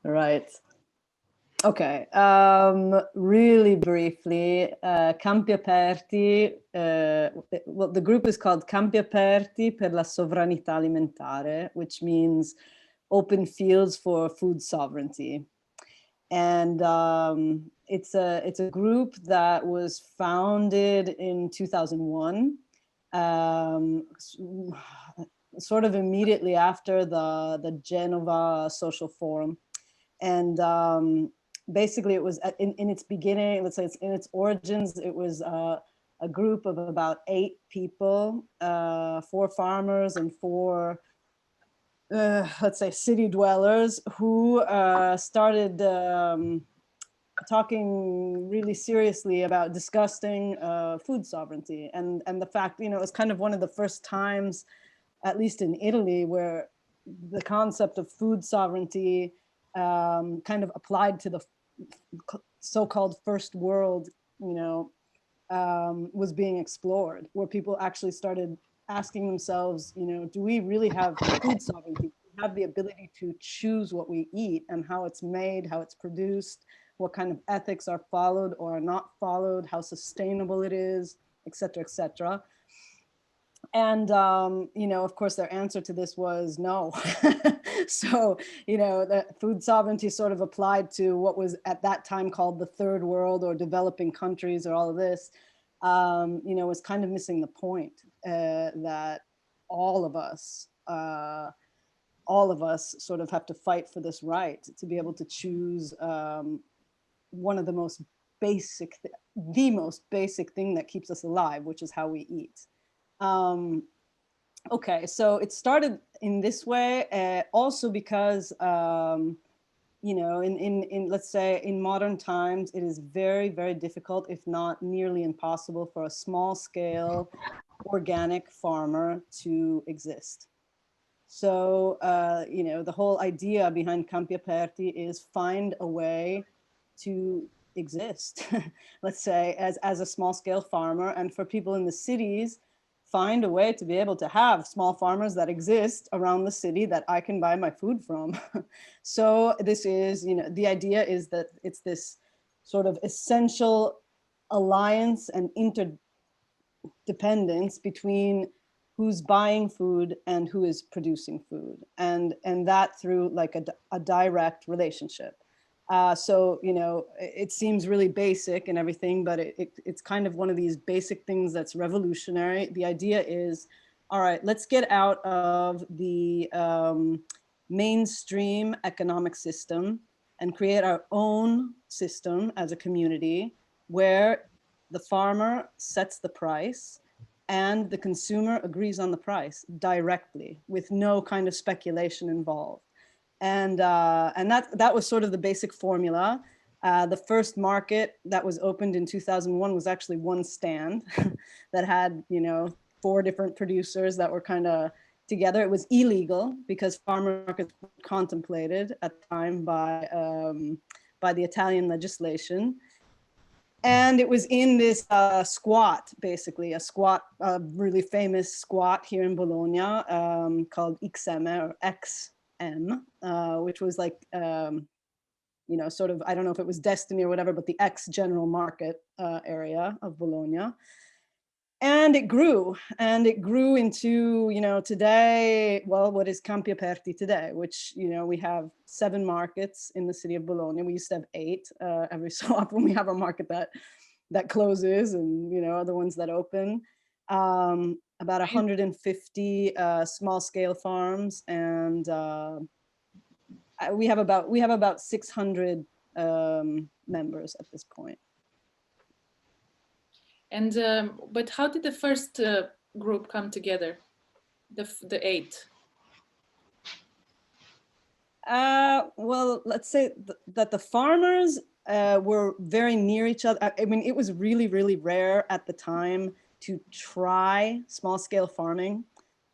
Right. Okay. Really briefly, Campi Aperti, well, the group is called Campi Aperti per la Sovranità Alimentare, which means open fields for food sovereignty. And it's a group that was founded in 2001, sort of immediately after the Genova Social Forum. And basically it was in its beginning, let's say it's in its origins, it was a group of about 8 people, 4 farmers and 4 let's say city dwellers who started talking really seriously about discussing food sovereignty, and the fact, you know, it's kind of one of the first times, at least in Italy, where the concept of food sovereignty kind of applied to the so-called first world, you know, was being explored, where people actually started asking themselves, you know, do we really have food sovereignty? Do we have the ability to choose what we eat and how it's made, how it's produced, what kind of ethics are followed or are not followed, how sustainable it is, et cetera, et cetera. And, you know, of course, their answer to this was no. So, you know, the food sovereignty sort of applied to what was at that time called the third world or developing countries or all of this, you know, was kind of missing the point that all of us sort of have to fight for this right to be able to choose one of the most basic, the most basic thing that keeps us alive, which is how we eat. Okay, so it started in this way, also because, you know, in let's say in modern times, it is very, very difficult, if not nearly impossible, for a small scale organic farmer to exist. So, you know, the whole idea behind Campi Aperti is find a way to exist, let's say, as a small scale farmer, and for people in the cities, find a way to be able to have small farmers that exist around the city that I can buy my food from. So this is, you know, the idea is that it's this sort of essential alliance and interdependence between who's buying food and who is producing food, and that through like a direct relationship. So, you know, it seems really basic and everything, but it's kind of one of these basic things that's revolutionary. The idea is, all right, let's get out of the mainstream economic system and create our own system as a community where the farmer sets the price and the consumer agrees on the price directly with no kind of speculation involved. And that was sort of the basic formula. The first market that was opened in 2001 was actually one stand that had, you know, 4 different producers that were kind of together. It was illegal because farmer markets were contemplated at the time by the Italian legislation. And it was in this squat, basically, a really famous squat here in Bologna called XM or XM, which was like, you know, sort of, I don't know if it was Destiny or whatever, but the ex general market area of Bologna. And it grew into, you know, today, well, what is Campi Aperti today, which, you know, we have 7 markets in the city of Bologna. We used to have 8. Every so often we have a market that closes and, you know, other ones that open. About 150 small scale farms, and we have about 600 members at this point. And but how did the first group come together? The 8. Well, let's say that the farmers were very near each other. I mean, it was really, really rare at the time to try small scale farming.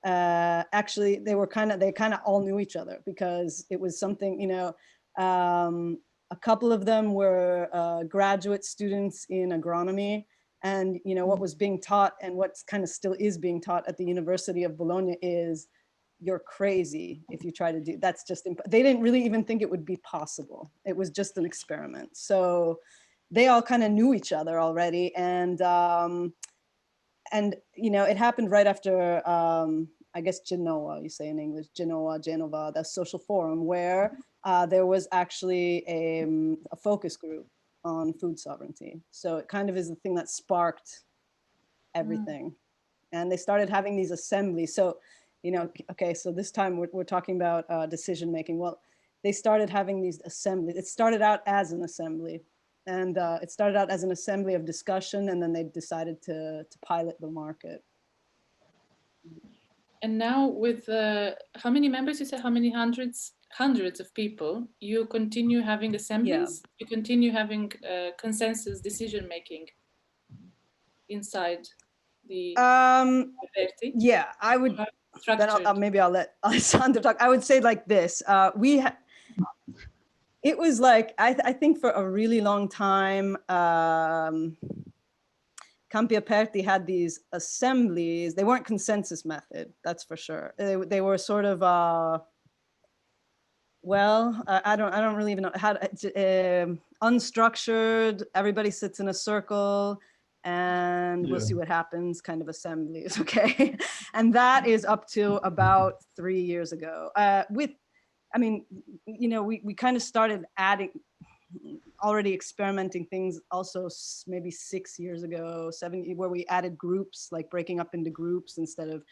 Actually, they kind of all knew each other because it was something, you know, a couple of them were graduate students in agronomy. And, you know, what was being taught and what kind of still is being taught at the University of Bologna is you're crazy if you try to do, that's just, they didn't really even think it would be possible. It was just an experiment. So they all kind of knew each other already. And you know, it happened right after, I guess Genoa, you say in English, Genova, the social forum, where there was actually a focus group on food sovereignty. So it kind of is the thing that sparked everything. And they started having these assemblies. So, you know, okay, so this time we're talking about decision making. Well, they started having these assemblies. It started out as an assembly. And it started out as an assembly of discussion, and then they decided to pilot the market. And now with how many members you said, how many hundreds of people, you continue having assemblies, you continue having consensus decision making inside the Aperti? Yeah, I would, then maybe I'll let Alessandro talk. I would say like this, it was like, I think for a really long time, Campi Aperti had these assemblies. They weren't consensus method, that's for sure. They were sort of, well, I don't really even know how to, unstructured. Everybody sits in a circle, and we'll see what happens kind of assemblies, okay? And that is up to about 3 years ago. I mean, you know, we kind of started already experimenting things also maybe 6 years ago, 7, where we added groups, like breaking up into groups instead of,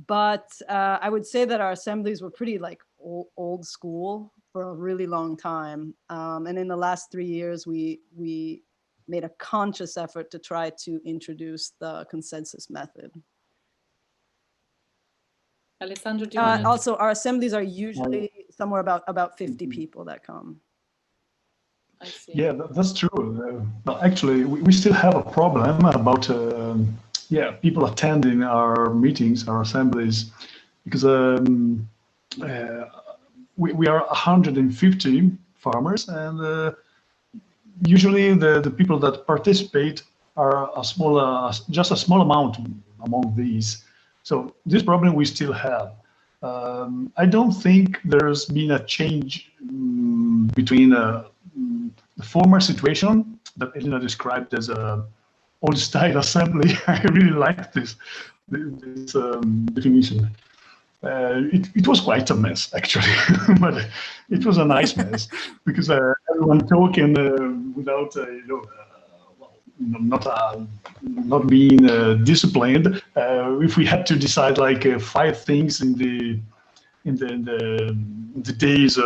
but I would say that our assemblies were pretty like old school for a really long time. And in the last 3 years, we made a conscious effort to try to introduce the consensus method. Alessandro, do you want to... Also, our assemblies are usually somewhere about 50 people that come. I see. Yeah, that's true. Well, actually, we still have a problem about people attending our meetings, our assemblies, because we are 150 farmers, and usually the people that participate are just a small amount among these. So this problem we still have. I don't think there's been a change between the former situation that Elena described as a old-style assembly. I really like this definition. It was quite a mess, actually, but it was a nice mess because everyone talking without, not being disciplined. If we had to decide like 5 things in the days.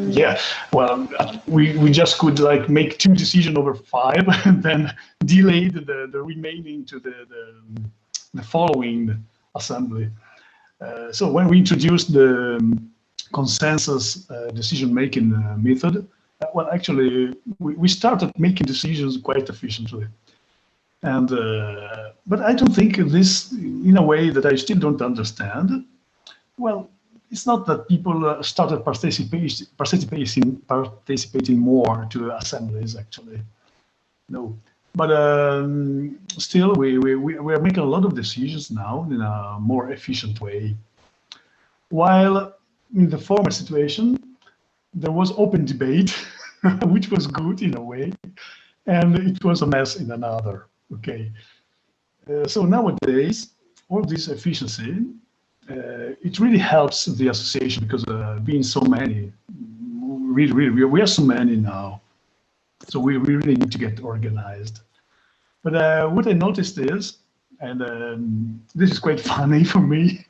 Yeah, well, we just could like make 2 decisions over 5 and then delay the remaining to the following assembly. So when we introduced the consensus decision-making method, well, actually, we started making decisions quite efficiently. And but I don't think this, in a way that I still don't understand. Well, it's not that people started participating more to assemblies, actually. No, but still, we are making a lot of decisions now in a more efficient way. While in the former situation, there was open debate, which was good in a way, and it was a mess in another. Okay, so nowadays, all this efficiency, it really helps the association because being so many, really, we are so many now, so we really need to get organized. But what I noticed is, and this is quite funny for me,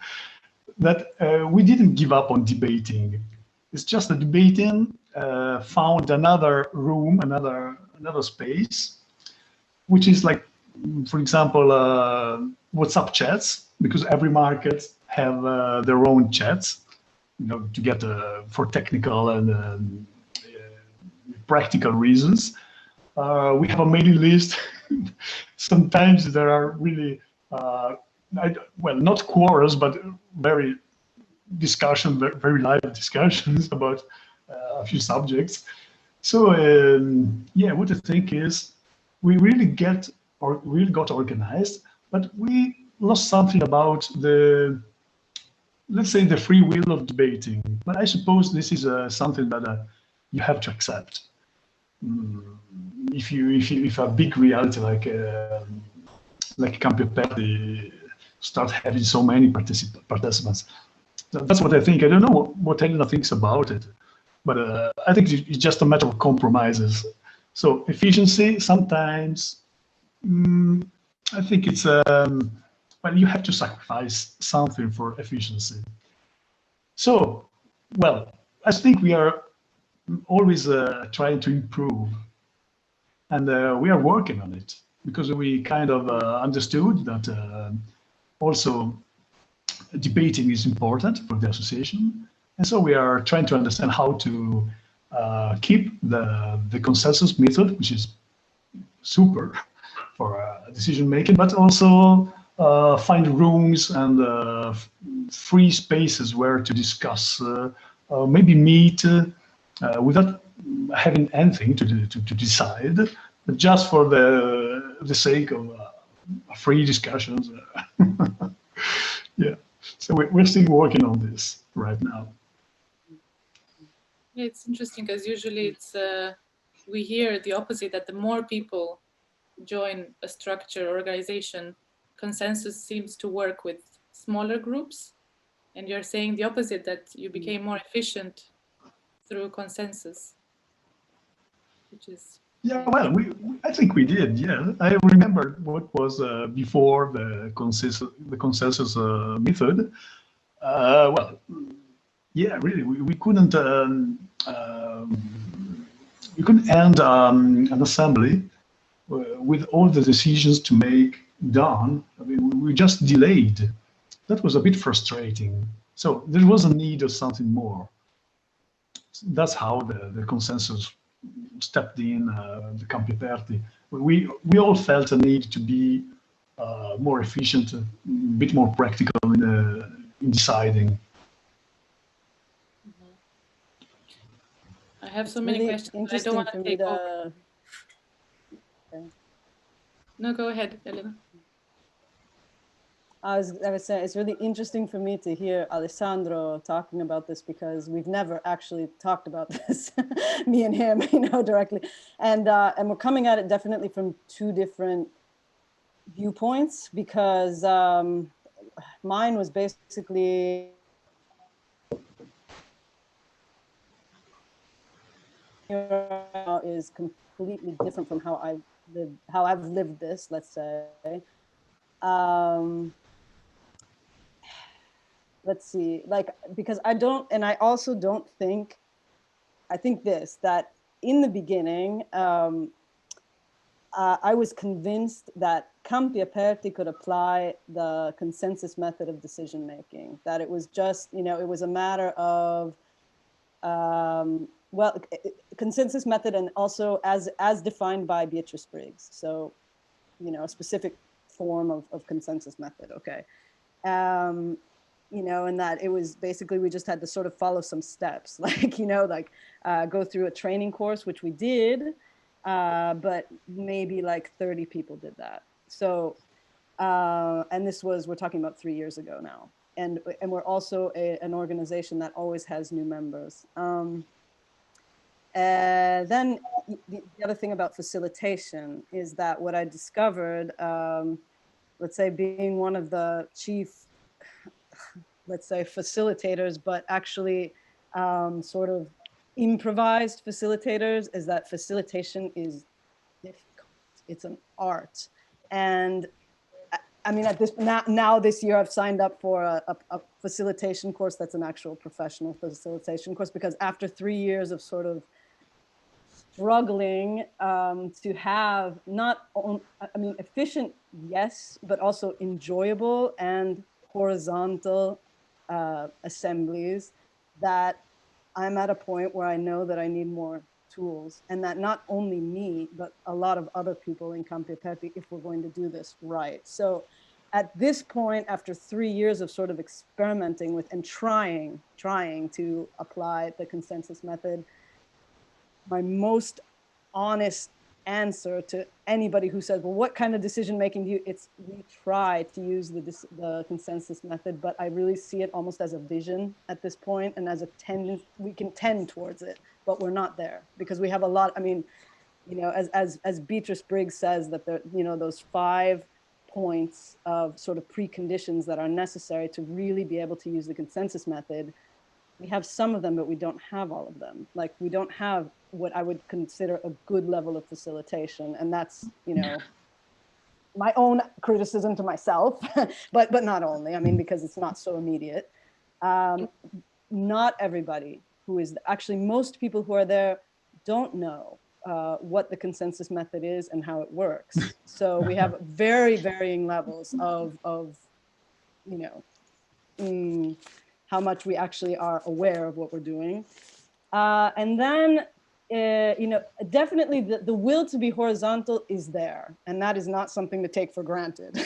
that we didn't give up on debating. It's just that debating found another room, another space, which is like, for example, WhatsApp chats, because every market have their own chats, to get for technical and practical reasons. We have a mailing list. Sometimes there are really, well, not quarrels, but very live discussions about a few subjects. So yeah, what I think is we really got organized, but we lost something about the, let's say, the free will of debating. But I suppose this is something that you have to accept. If a big reality like Campi Aperti start having so many participants, that's what I think. I don't know what Elena thinks about it, but I think it's just a matter of compromises. So efficiency sometimes, I think it's well, you have to sacrifice something for efficiency. So, well, I think we are always trying to improve, and we are working on it because we kind of understood that also debating is important for the association, and so we are trying to understand how to keep the consensus method, which is super for decision making, but also find rooms and free spaces where to discuss, maybe meet without having anything to decide, but just for the sake of free discussions. Yeah, so we're still working on this right now. Yeah, it's interesting because usually it's we hear the opposite, that the more people join a structure organization, consensus seems to work with smaller groups, and you're saying the opposite, that you became more efficient through consensus, which is well, I think we did. Yeah, I remember what was before the consensus method. Well, yeah, really, we couldn't end an assembly with all the decisions to make done. I mean, we just delayed. That was a bit frustrating. So there was a need of something more. That's how the consensus stepped in, the Campi Aperti. We all felt a need to be more efficient, a bit more practical in deciding. I have so many really questions, but I don't want to take over. Okay. No, go ahead, Elena. I was saying it's really interesting for me to hear Alessandro talking about this because we've never actually talked about this, me and him, directly, and we're coming at it definitely from two different viewpoints because mine was basically is completely different from how I've lived this, let's say. Let's see, because I don't, and I also don't think, I think that in the beginning, I was convinced that Campi Aperti could apply the consensus method of decision making, that it was just, it was a matter of, well, consensus method, and also as defined by Beatrice Briggs. So, a specific form of consensus method, okay. And that it was basically, we just had to sort of follow some steps, go through a training course, which we did, but maybe 30 people did that. So, and we're talking about 3 years ago now. And we're also an organization that always has new members. Then the other thing about facilitation is that what I discovered, let's say being one of the chief, let's say facilitators, but actually sort of improvised facilitators, is that facilitation is difficult. It's an art. And I mean, at this now this year, I've signed up for a facilitation course that's an actual professional facilitation course, because after 3 years of sort of struggling to have efficient, yes, but also enjoyable and horizontal assemblies, that I'm at a point where I know that I need more tools, and that not only me, but a lot of other people in Campi Aperti, if we're going to do this right. So at this point, after 3 years of sort of experimenting with and trying to apply the consensus method, my most honest answer to anybody who says, well, what kind of decision making do you, we try to use the consensus method, but I really see it almost as a vision at this point, and as a tendency, we can tend towards it, but we're not there because we have a lot, I mean, you know, as Beatrice Briggs says, that there, you know, those 5 points of sort of preconditions that are necessary to really be able to use the consensus method. We have some of them, but we don't have all of them. Like, we don't have what I would consider a good level of facilitation. And that's, you know, my own criticism to myself, but not only, I mean, because it's not so immediate. Not everybody who is, actually most people who are there don't know what the consensus method is and how it works. So we have very varying levels of you know, how much we actually are aware of what we're doing. And then, you know, definitely the will to be horizontal is there, and that is not something to take for granted.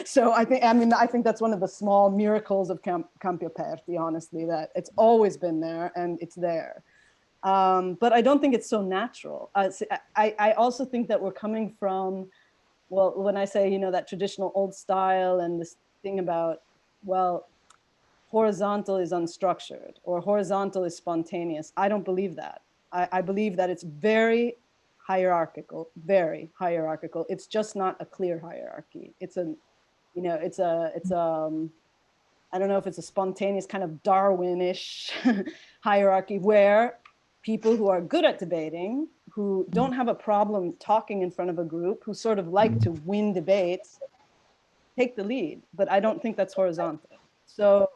So I think that's one of the small miracles of Campi Aperti, honestly, that it's always been there and it's there. But I don't think it's so natural. I also think that we're coming from, well, when I say, you know, that traditional old style and this thing about, well, horizontal is unstructured or horizontal is spontaneous. I don't believe that. I believe that it's very hierarchical, very hierarchical. It's just not a clear hierarchy. It's a, you know, I don't know if it's a spontaneous kind of Darwinish hierarchy where people who are good at debating, who don't have a problem talking in front of a group, who sort of like to win debates, take the lead. But I don't think that's horizontal. So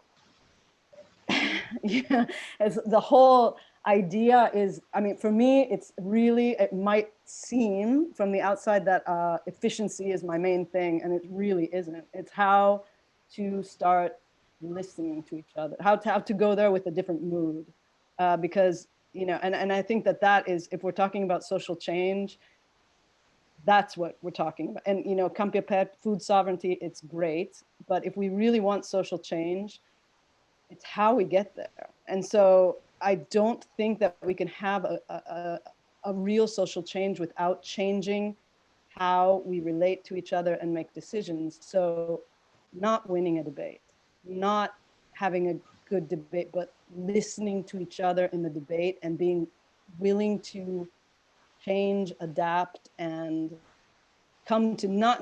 yeah, as the whole idea is, I mean, for me, it's really, it might seem from the outside that efficiency is my main thing, and it really isn't. It's how to start listening to each other, how to go there with a different mood, because, you know, and I think that is, if we're talking about social change, that's what we're talking about. And, you know, Campi Aperti, food sovereignty, it's great, but if we really want social change, it's how we get there. And so I don't think that we can have a real social change without changing how we relate to each other and make decisions. So not winning a debate, not having a good debate, but listening to each other in the debate and being willing to change, adapt, and come to not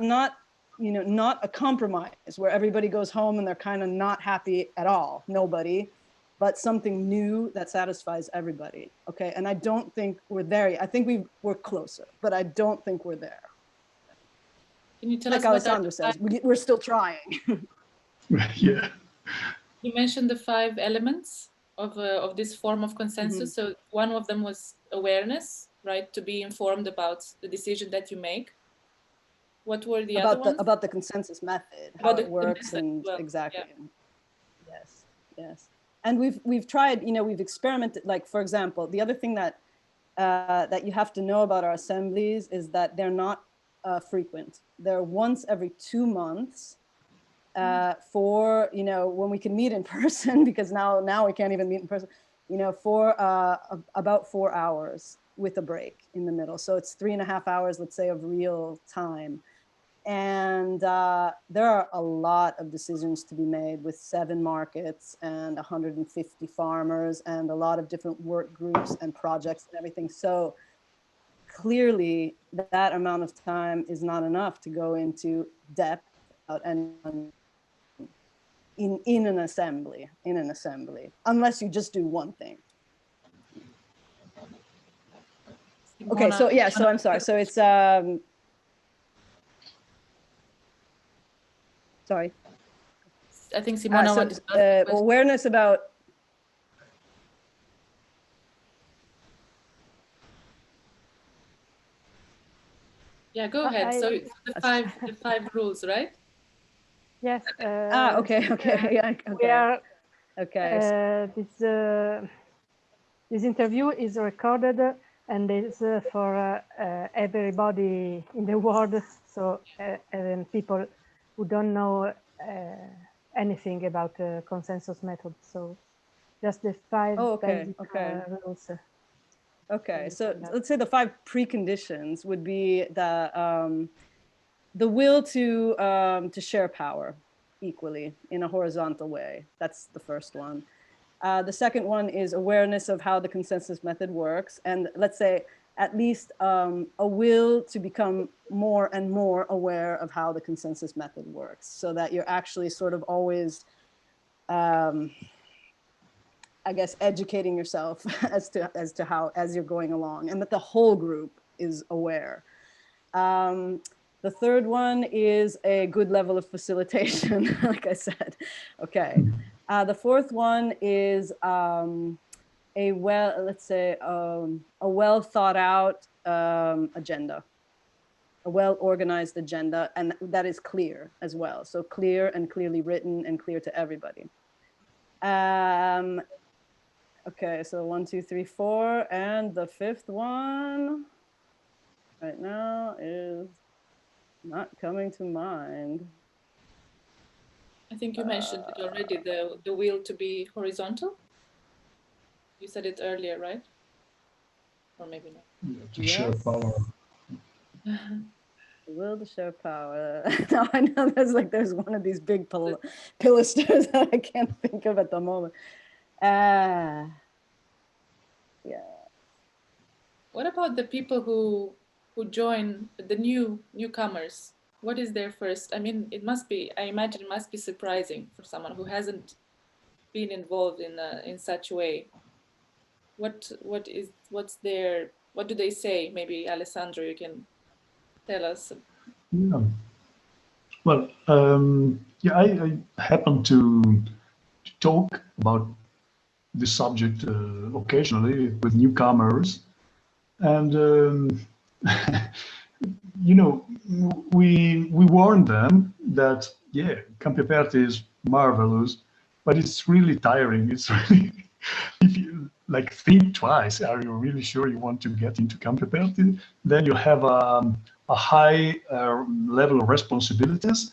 you know, not a compromise where everybody goes home and they're kind of not happy at all, nobody, but something new that satisfies everybody. Okay, and I don't think we're there yet. I think we're closer, but I don't think we're there. Can you tell like us Alessandro says, we're still trying. Yeah. You mentioned the 5 elements of this form of consensus. So one of them was awareness, right? To be informed about the decision that you make. What were the other ones? About the consensus method, how it works, and exactly. Yeah. Yes. And we've tried, you know, we've experimented. Like, for example, the other thing that that you have to know about our assemblies is that they're not frequent. They're once every 2 months. For, you know, when we can meet in person, because now we can't even meet in person, you know, for about 4 hours with a break in the middle. So it's 3.5 hours, let's say, of real time. And there are a lot of decisions to be made with 7 markets and 150 farmers and a lot of different work groups and projects and everything. So clearly that amount of time is not enough to go into depth and in an assembly, unless you just do one thing. Okay, so yeah, so I'm sorry. So it's sorry. I think Simona wanted awareness about. Yeah, go ahead. So it's the five rules, right? Yes. Okay. Yeah. Okay. We are. Okay. This interview is recorded and is for everybody in the world. So and people who don't know anything about the consensus method. So just the 5 basic rules. Okay, so let's say the 5 preconditions would be the will to share power equally in a horizontal way. That's the first one. The second one is awareness of how the consensus method works, and let's say at least a will to become more and more aware of how the consensus method works, so that you're actually sort of always, I guess, educating yourself as to how, as you're going along, and that the whole group is aware. The third one is a good level of facilitation, like I said. Okay. The fourth one is a well thought out agenda, a well organized agenda, and that is clear as well. So clear and clearly written and clear to everybody. Okay, so 1, 2, 3, 4, and the fifth one right now is not coming to mind. I think you mentioned it already, the will to be horizontal. You said it earlier, right? Or maybe not. Yeah, to share power. The will to share power. Now I know there's one of these big pilasters that I can't think of at the moment. Yeah. What about the people who join, the newcomers? What is their first? I mean, I imagine it must be surprising for someone who hasn't been involved in such a way. What do they say? Maybe Alessandro, you can tell us. Yeah. Well, yeah, I happen to talk about this subject occasionally with newcomers, and you know, we warn them that Campi Aperti is marvelous, but it's really tiring. It's really, if you like think twice, are you really sure you want to get into Campi Aperti? Then you have a high level of responsibilities,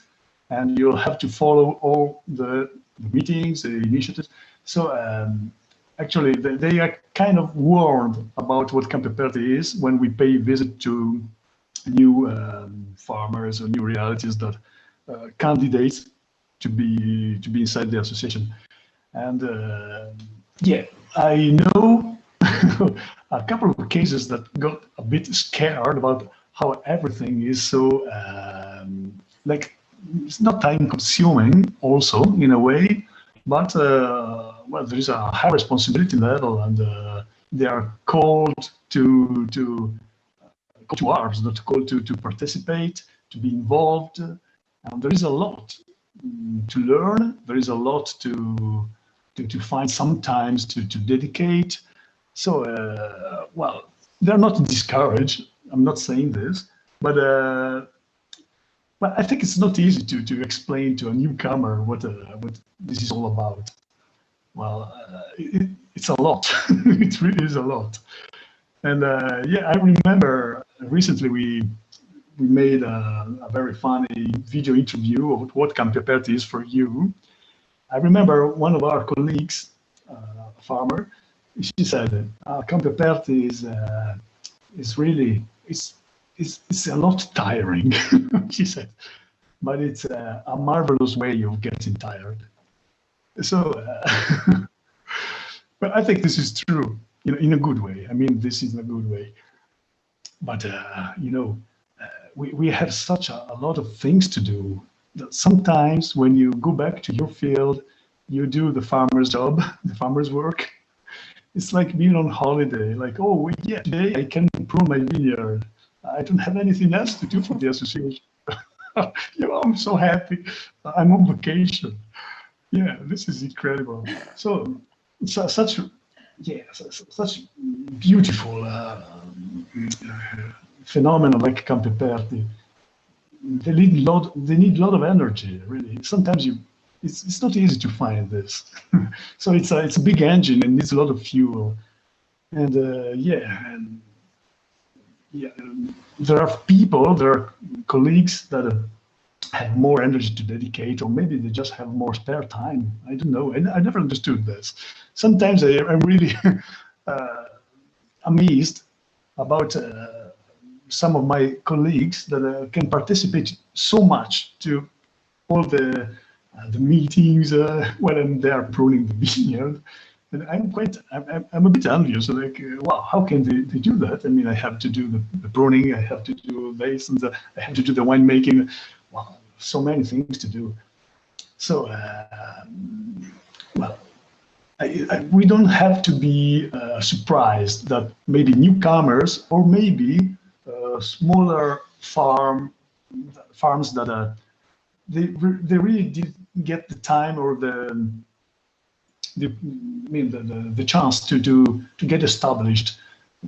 and you'll have to follow all the meetings, the initiatives. So actually, they are kind of warned about what Campi Aperti is when we pay visit to new farmers or new realities that candidates to be inside the association. And yeah, I know a couple of cases that got a bit scared about how everything is so like it's not time consuming also in a way, but well, there is a high responsibility level, and they are called to arms, not called to participate, to be involved, and there is a lot to learn. There is a lot to find sometimes to dedicate. So well, they're not discouraged. I'm not saying this, but I think it's not easy to explain to a newcomer what this is all about. Well, it's a lot. It really is a lot. And yeah, I remember recently we made a very funny video interview of what Campi Aperti is for you. I remember one of our colleagues, a farmer, she said, Campi Aperti is really, it's a lot tiring, she said, but it's a marvelous way of getting tired. So, but I think this is true in a good way. I mean, this is in a good way. But, you know, we have such a lot of things to do that sometimes when you go back to your field, you do the farmer's job, the farmer's work. It's like being on holiday, like, oh, yeah, today I can prune my vineyard. I don't have anything else to do for the association. You know, I'm so happy. I'm on vacation. Yeah, this is incredible. So, such beautiful phenomena like Campi Aperti. They need a lot of energy, really. Sometimes it's not easy to find this. So it's a big engine and needs a lot of fuel. And yeah, there are colleagues that have more energy to dedicate, or maybe they just have more spare time. I don't know. I never understood this. Sometimes I'm really, amazed about some of my colleagues that can participate so much to all the meetings when I'm there pruning the vineyard. And I'm a bit envious, like, wow, how can they do that? I mean, I have to do the pruning, I have to do this, and I have to do the winemaking. Wow, so many things to do. So, well, we don't have to be surprised that maybe newcomers or maybe smaller farms that they really did get the time or the chance to get established.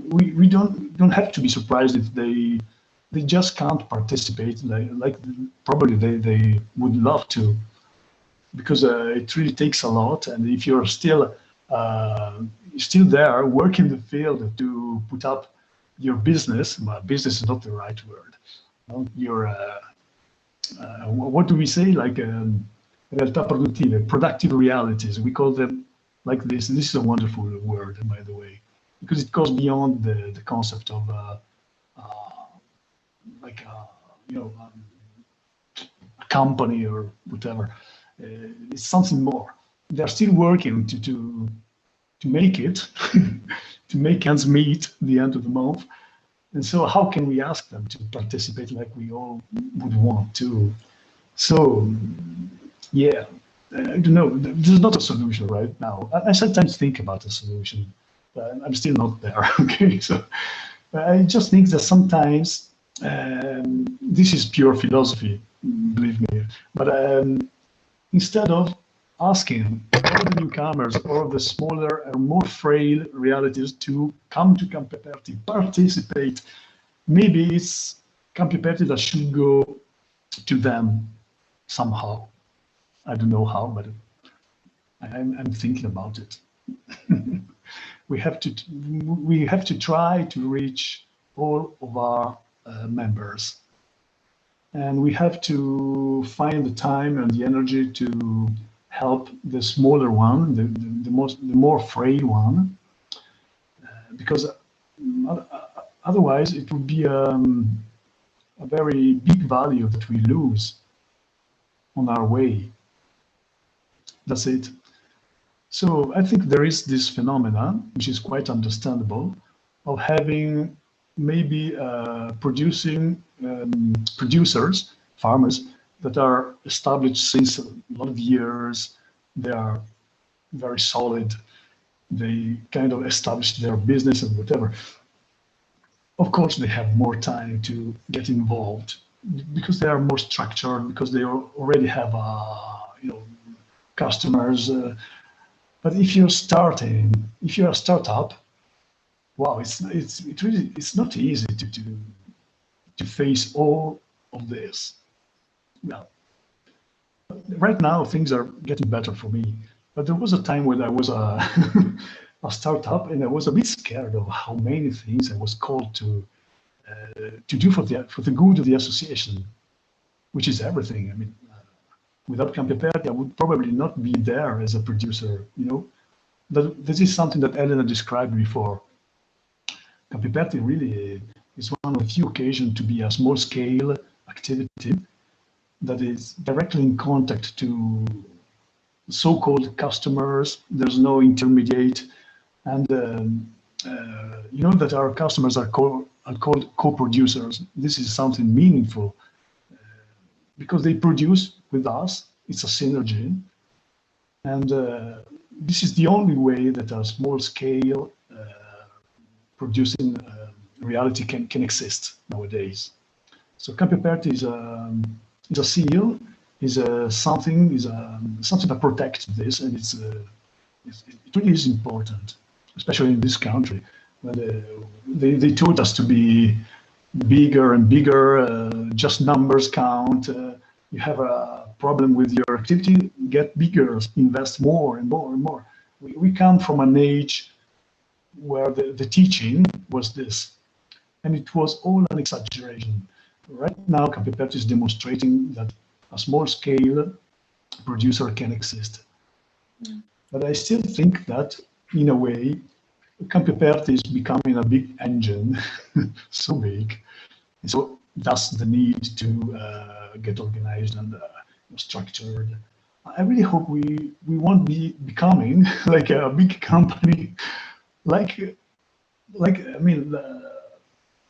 We don't have to be surprised if they just can't participate like probably they would love to, because it really takes a lot. And if you're still there working in the field to put up your business, well, business is not the right word. Your what do we say, like realtà produttive, productive realities. We call them like this. This is a wonderful word, by the way, because it goes beyond the concept of like a company or whatever. It's something more. They're still working to make it, to make ends meet the end of the month. And so how can we ask them to participate like we all would want to? So, yeah, I don't know. There's not a solution right now. I sometimes think about a solution, but I'm still not there. Okay, so I just think that sometimes this is pure philosophy, believe me. But instead of asking all the newcomers or the smaller and more frail realities to come to Campi Aperti, participate, maybe it's Campi Aperti that should go to them somehow. I don't know how, but I'm thinking about it. we have to try to reach all of our members, and we have to find the time and the energy to help the smaller one, the more frail one, because otherwise it would be a very big value that we lose on our way. That's it. So I think there is this phenomenon, which is quite understandable, of having maybe producers, farmers, that are established since a lot of years. They are very solid. They kind of established their business and whatever. Of course, they have more time to get involved because they are more structured, because they already have customers. But if you're a startup, wow, it's not easy to face all of this. Well, right now things are getting better for me, but there was a time when I was a startup, and I was a bit scared of how many things I was called to do for the good of the association, which is everything. I mean, without Campi Aperti, I would probably not be there as a producer. This is something that Elena described before. Campi Aperti really is one of the few occasions to be a small-scale activity that is directly in contact to so-called customers. There's no intermediate, and that our customers are called co-producers. This is something meaningful because they produce with us. It's a synergy, and this is the only way that a small-scale producing reality can exist nowadays. So Campi Aperti is a seal, is something that protects this, and it really is important, especially in this country. They taught us to be bigger and bigger, just numbers count. You have a problem with your activity, get bigger, invest more and more and more. We come from an age where the teaching was this, and it was all an exaggeration. Right now, Campi Aperti is demonstrating that a small-scale producer can exist. But I still think that, in a way, Campi Aperti is becoming a big engine, so big. And so that's the need to get organized and structured. I really hope we won't be becoming like a big company, like I mean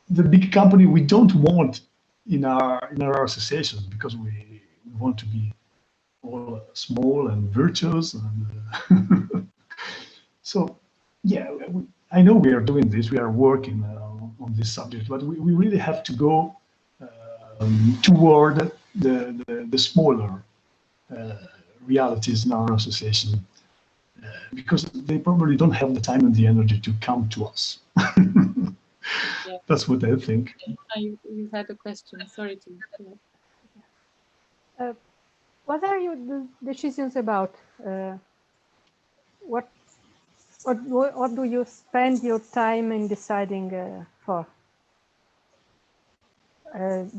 the big company we don't want in our associations, because we want to be all small and virtuous and so yeah, I know we are doing this, we are working on this subject, but we really have to go toward the smaller realities in our association, because they probably don't have the time and the energy to come to us. Yeah. That's what I think. You had a question. Sorry to. What are your decisions about? What do you spend your time in deciding for?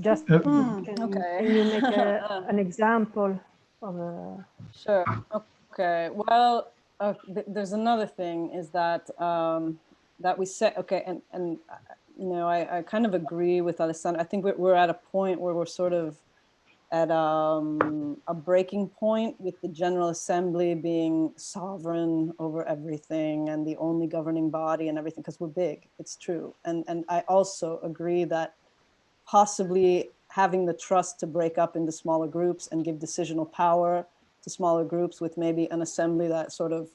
Just okay. can you make an example of? Sure. Okay. Well, there's another thing is that that we say, okay, and you know, I kind of agree with Alessandro. I think we're at a point where we're sort of at a breaking point, with the General Assembly being sovereign over everything and the only governing body and everything, because we're big. It's true. And I also agree that possibly having the trust to break up into smaller groups and give decisional power to smaller groups, with maybe an assembly that sort of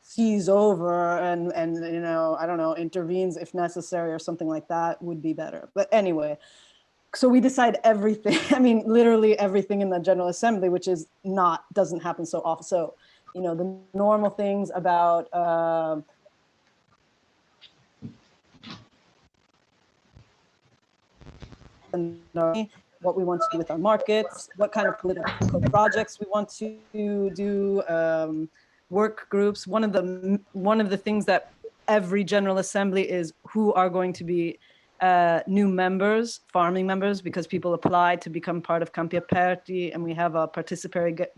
sees over and you know, I don't know, intervenes if necessary or something like that, would be better. But anyway, so we decide everything. I mean, literally everything in the General Assembly, which is doesn't happen so often. So, you know, the normal things about what we want to do with our markets, what kind of political projects we want to do, work groups. One of the things that every General Assembly is who are going to be new members, farming members, because people apply to become part of Campi Aperti, and we have a participatory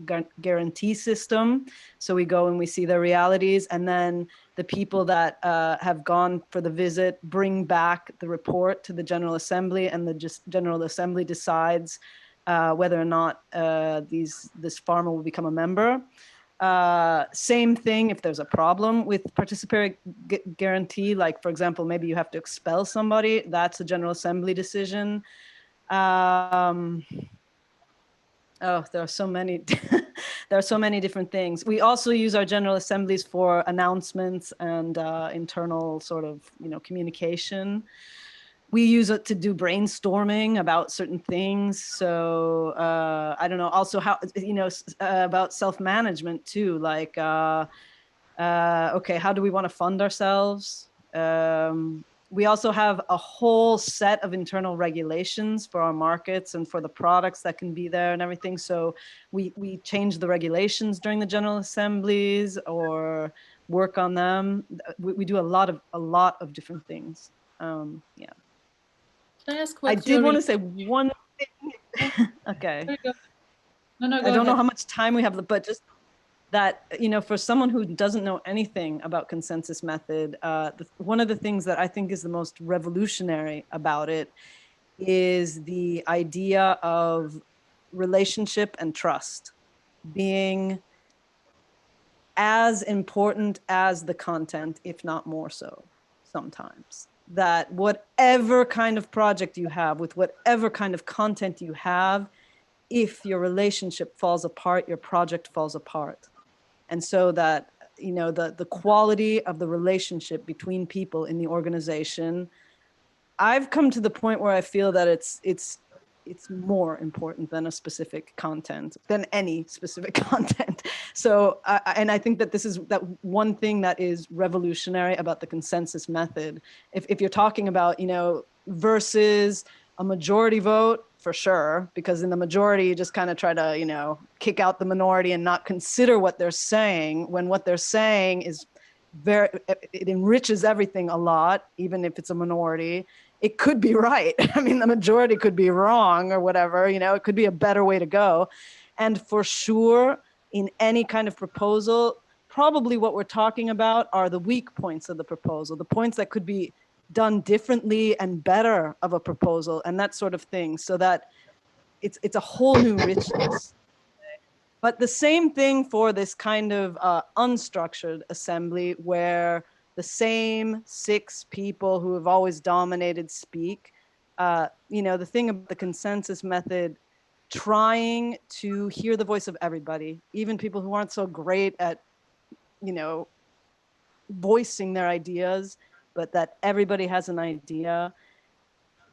guarantee system. So we go and we see their realities, and then the people that have gone for the visit bring back the report to the General Assembly, and the General Assembly decides whether or not this farmer will become a member. Same thing if there's a problem with participatory guarantee, like for example, maybe you have to expel somebody, that's a General Assembly decision. Oh, there are so many, there are so many different things. We also use our General Assemblies for announcements and internal sort of, you know, communication. We use it to do brainstorming about certain things. So I don't know, also how, you know, about self-management too, like, okay, how do we want to fund ourselves? We also have a whole set of internal regulations for our markets and for the products that can be there and everything. So we change the regulations during the General Assemblies or work on them. We do a lot of different things. Yeah. Can I ask I did want to say one thing. Okay. No, I don't know how much time we have, but just that, you know, for someone who doesn't know anything about consensus method, one of the things that I think is the most revolutionary about it is the idea of relationship and trust being as important as the content, if not more so sometimes. That whatever kind of project you have, with whatever kind of content you have, if your relationship falls apart, your project falls apart. And so that, you know, the quality of the relationship between people in the organization, I've come to the point where I feel that it's more important than a specific content, than any specific content. So, and I think that this is that one thing that is revolutionary about the consensus method. If you're talking about, you know, versus a majority vote, for sure, because in the majority, you just kind of try to, you know, kick out the minority and not consider what they're saying, when what they're saying is it enriches everything a lot, even if it's a minority. It could be right. I mean, the majority could be wrong or whatever, you know, it could be a better way to go. And for sure, in any kind of proposal, probably what we're talking about are the weak points of the proposal, the points that could be done differently and better of a proposal and that sort of thing, so that it's a whole new richness. But the same thing for this kind of unstructured assembly where the same 6 people who have always dominated speak. You know, the thing about the consensus method, trying to hear the voice of everybody, even people who aren't so great at, you know, voicing their ideas, but that everybody has an idea.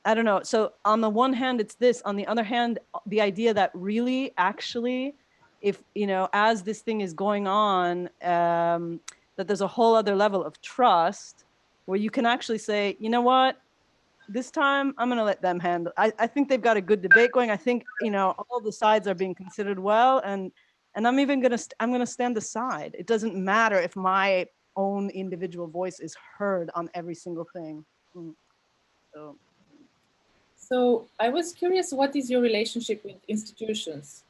I don't know. So on the one hand, it's this. On the other hand, the idea that really, actually, if, you know, as this thing is going on, that there's a whole other level of trust where you can actually say, you know what, this time I'm going to let them handle. I think they've got a good debate going. I think, you know, all the sides are being considered well, and I'm even going to, I'm going to stand aside. It doesn't matter if my own individual voice is heard on every single thing. So I was curious, what is your relationship with institutions?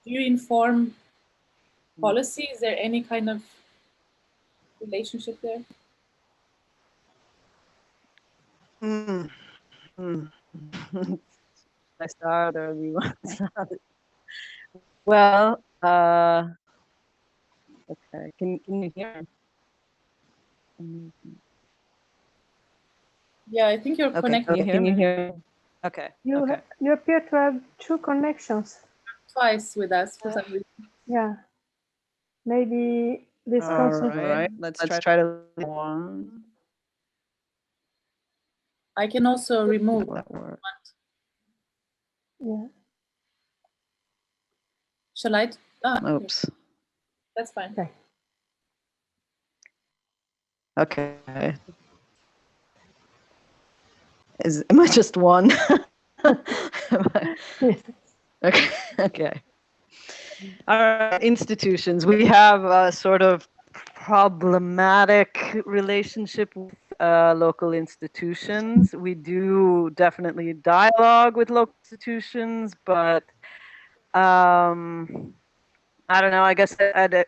Do you inform policy? Is there any kind of relationship there? I start, or do you want to start? Well, okay. Can you hear? Yeah, I think you're connected. Can you hear? Okay. You appear to have 2 connections. Twice with us for some reason. Yeah. Maybe this All right. Let's try to one. I can also remove. Yeah. Shall I? Oops. That's fine. Okay. Am I just one? Okay. Okay. All right. Institutions. We have a sort of problematic relationship with local institutions. We do definitely dialogue with local institutions, but I don't know. I guess I'd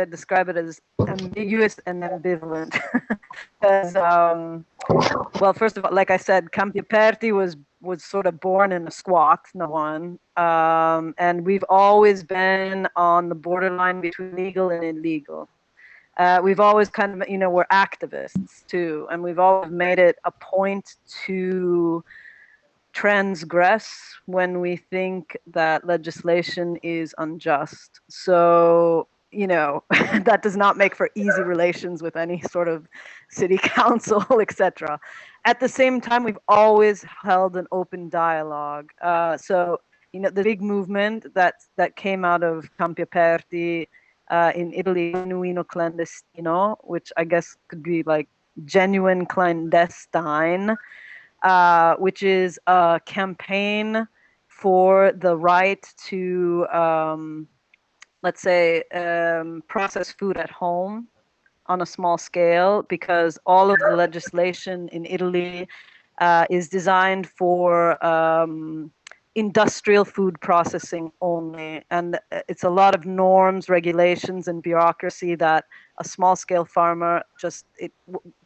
describe it as ambiguous and ambivalent. Because, well, first of all, like I said, Campi Aperti was sort of born in a squat, no one, and we've always been on the borderline between legal and illegal. We've always kind of, you know, we're activists too, and we've always made it a point to transgress when we think that legislation is unjust. So, you know, that does not make for easy relations with any sort of city council, etc. At the same time, we've always held an open dialogue. So, you know, the big movement that came out of Campi Aperti in Italy, Genuino Clandestino, which I guess could be like genuine clandestine, which is a campaign for the right to, let's say, process food at home on a small scale, because all of the legislation in Italy is designed for industrial food processing only. And it's a lot of norms, regulations, and bureaucracy that a small scale farmer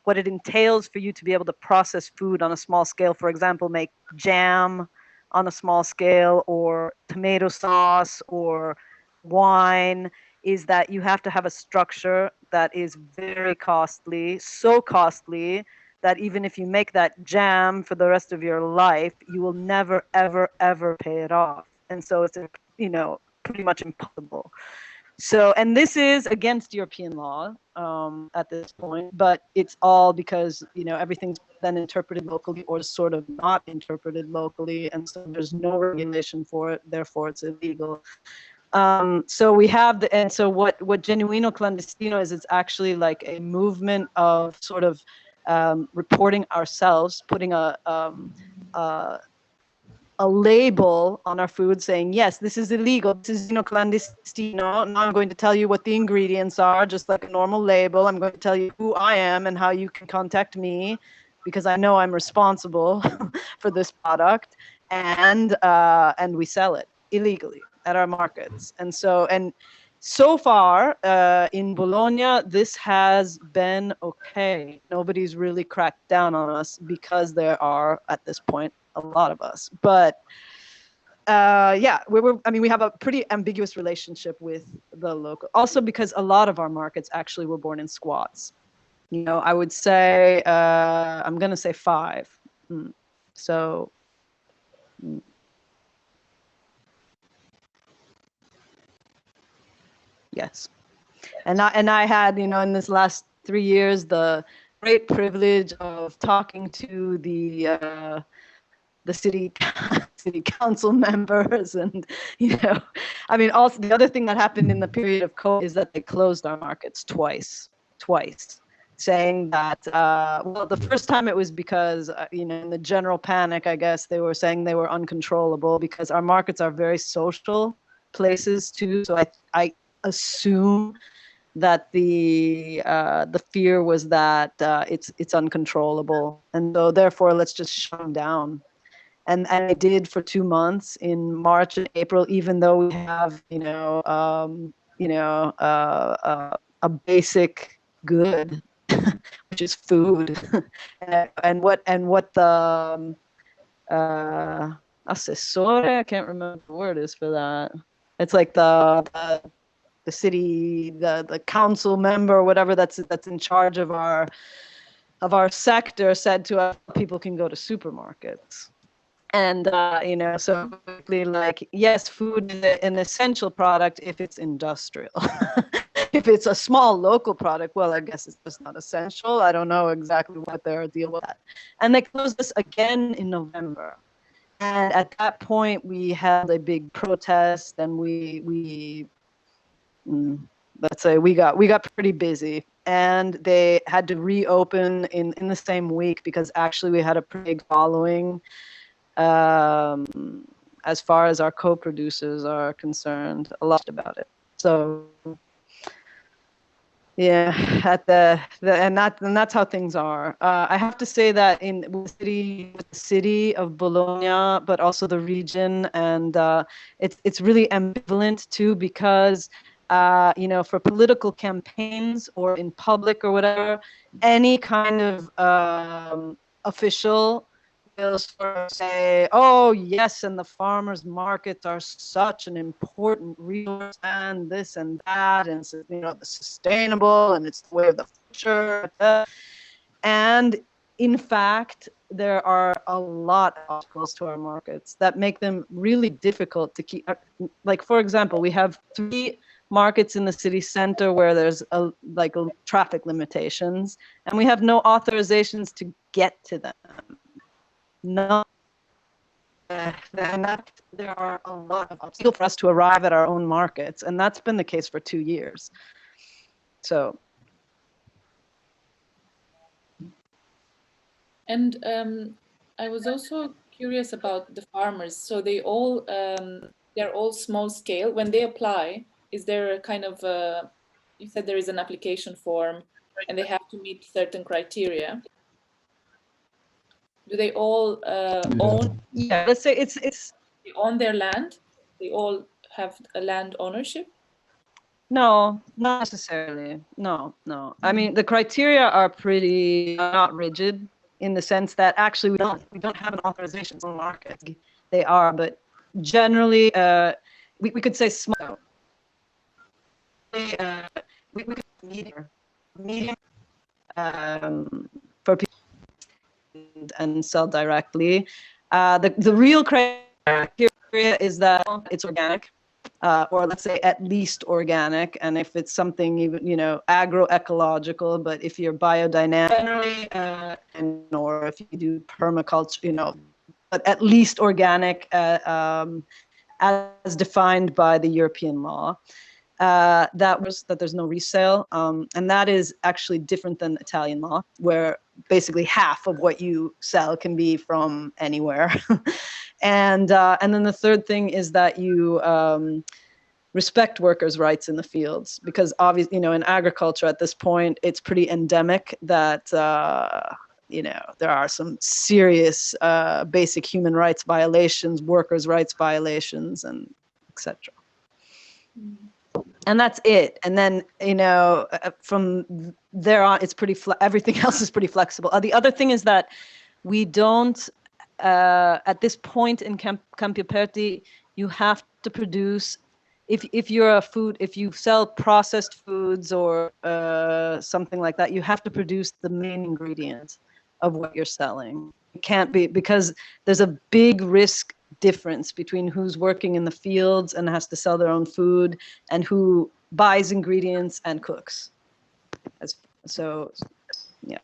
what it entails for you to be able to process food on a small scale, for example, make jam on a small scale, or tomato sauce, or wine, is that you have to have a structure that is very costly, so costly that even if you make that jam for the rest of your life, you will never, ever, ever pay it off. And so it's, you know, pretty much impossible. So, and this is against European law at this point, but it's all because, you know, everything's then interpreted locally or sort of not interpreted locally. And so there's no regulation for it. Therefore, it's illegal. So we have and so what Genuino Clandestino is, it's actually like a movement of sort of reporting ourselves, putting a label on our food saying, yes, this is illegal, this is clandestino. Now I'm going to tell you what the ingredients are, just like a normal label. I'm going to tell you who I am and how you can contact me, because I know I'm responsible for this product, and we sell it illegally at our markets. And so, and so far, in Bologna, this has been okay. Nobody's really cracked down on us because there are, at this point, a lot of us. But yeah, I mean, we have a pretty ambiguous relationship with the local. Also because a lot of our markets actually were born in squats. You know, I would say, I'm going to say 5. So... Yes. And I had, you know, in this last 3 years, the great privilege of talking to the city council members, and, you know, I mean, also the other thing that happened in the period of COVID is that they closed our markets twice, saying that, well, the first time it was because, you know, in the general panic, I guess they were saying they were uncontrollable because our markets are very social places too. So I assume that the fear was that it's uncontrollable, and so therefore let's just shut them down. And I did for 2 months in March and April, even though we have a basic good, which is food, and what the assessore, I can't remember the word is for that. It's like the city, the council member, or whatever that's in charge of our sector, said to us, people can go to supermarkets. And you know, so basically, like, yes, food is an essential product if it's industrial. If it's a small local product, well, I guess it's just not essential. I don't know exactly what their deal with that. And they closed this again in November. And at that point, we held a big protest, and let's say we got pretty busy, and they had to reopen in the same week because actually we had a pretty big following, as far as our co-producers are concerned, a lot about it. So yeah, and that's how things are. I have to say that in the city of Bologna, but also the region, and it's really ambivalent too, because you know, for political campaigns or in public or whatever, any kind of official will sort of say, oh yes, and the farmers markets are such an important resource, and this and that, and, you know, the sustainable, and it's the way of the future. And in fact, there are a lot of obstacles to our markets that make them really difficult to keep. Like, for example, we have 3 markets in the city center where there's traffic limitations, and we have no authorizations to get to them. No, and that there are a lot of obstacles for us to arrive at our own markets, and that's been the case for 2 years. So. And I was also curious about the farmers. So they're all small scale. When they apply, is there a kind of you said there is an application form, and they have to meet certain criteria? Do they all own? Yeah, let's say it's they own their land. They all have a land ownership. No, not necessarily. No. I mean, the criteria are pretty not rigid, in the sense that actually we don't have an authorization on the market. They are, but generally, we could say small. We could medium for people and sell directly. The real criteria is that it's organic. Or let's say at least organic, and if it's something even, you know, agroecological, but if you're biodynamic, or if you do permaculture, you know, but at least organic, as defined by the European law. That there's no resale, and that is actually different than Italian law, where basically half of what you sell can be from anywhere. And then the third thing is that you respect workers' rights in the fields, because obviously, you know, in agriculture at this point, it's pretty endemic that you know, there are some serious basic human rights violations, workers' rights violations, and etc. And that's it. And then, you know, from there on, it's pretty, everything else is pretty flexible. The other thing is that we don't, at this point in Campi Aperti, you have to produce, if you're if you sell processed foods or something like that, you have to produce the main ingredient of what you're selling. It can't be, because there's a big risk difference between who's working in the fields and has to sell their own food and who buys ingredients and cooks. So, yeah.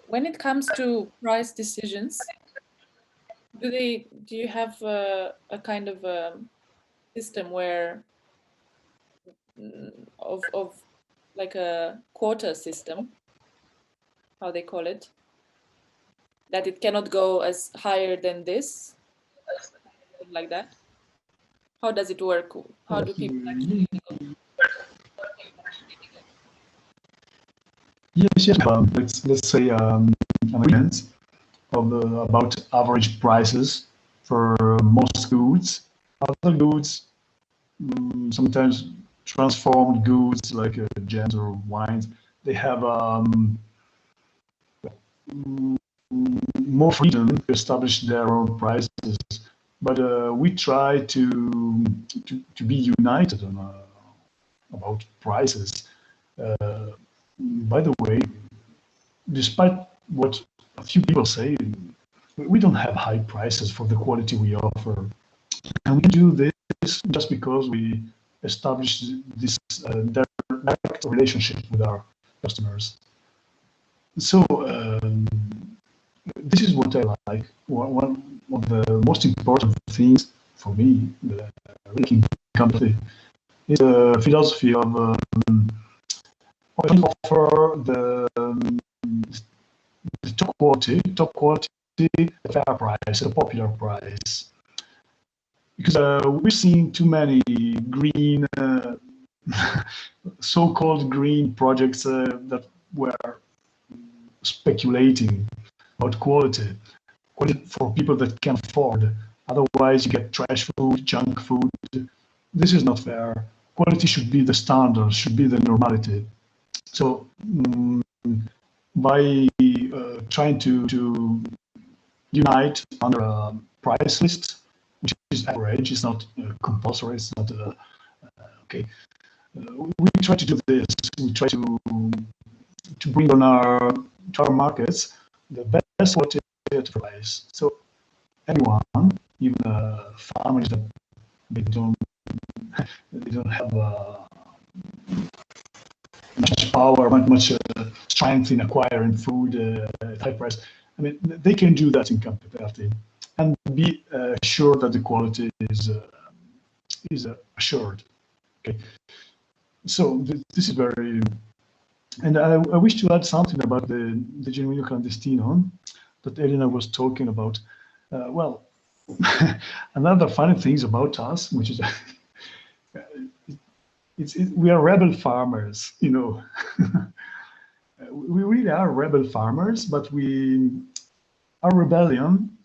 When it comes to price decisions, do you have a kind of a system where of like a quota system, how they call it, that it cannot go as higher than this, like that? How does it work? How do people actually go? Yes. Let's say an agreement of about average prices for most goods. Other goods, sometimes transformed goods like jams or wines, they have more freedom to establish their own prices. But we try to be united on about prices. By the way, despite what a few people say, we don't have high prices for the quality we offer. And we do this just because we established this direct relationship with our customers. So this is what I like. One of the most important things for me, the making company, is the philosophy of offer the top quality, fair price, a popular price. Because we're seeing too many green, so-called green projects that were speculating about quality for people that can afford. Otherwise, you get trash food, junk food. This is not fair. Quality should be the standard, should be the normality. So by trying to unite under a price list, which is average, it's not compulsory, it's not okay. We try to do this. We try to bring on to our markets the best quality price. So everyone, even families that they don't have much power, much strength in acquiring food at high price. I mean, they can do that in Campi Aperti and be sure that the quality is assured. Okay, so this is very. And I wish to add something about the Genuino Clandestino that Elena was talking about. Well, another funny thing about us, which is we are rebel farmers, you know. We really are rebel farmers, but our rebellion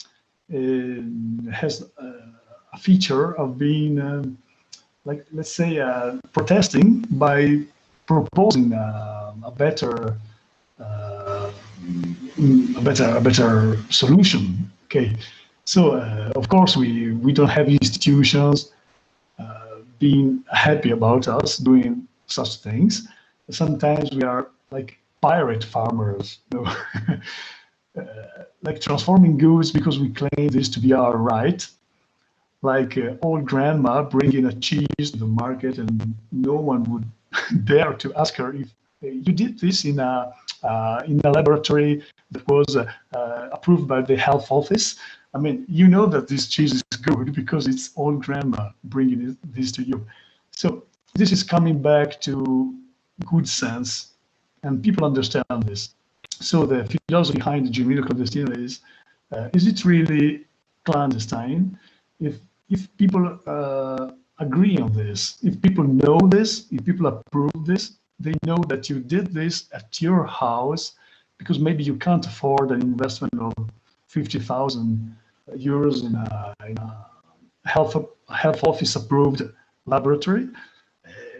has a feature of being like, let's say, protesting by proposing a better solution. Okay, so of course we don't have institutions being happy about us doing such things. Sometimes we are like pirate farmers, you know? Like transforming goods because we claim this to be our right. Like old grandma bringing a cheese to the market, and no one would dare to ask her if you did this in a laboratory that was approved by the health office. I mean, you know that this cheese is good because it's old grandma bringing this to you. So this is coming back to good sense, and people understand this. So the philosophy behind the Genuino Clandestino is it really clandestine? If people agree on this, if people know this, if people approve this, they know that you did this at your house because maybe you can't afford an investment of 50,000 euros in a health office approved laboratory.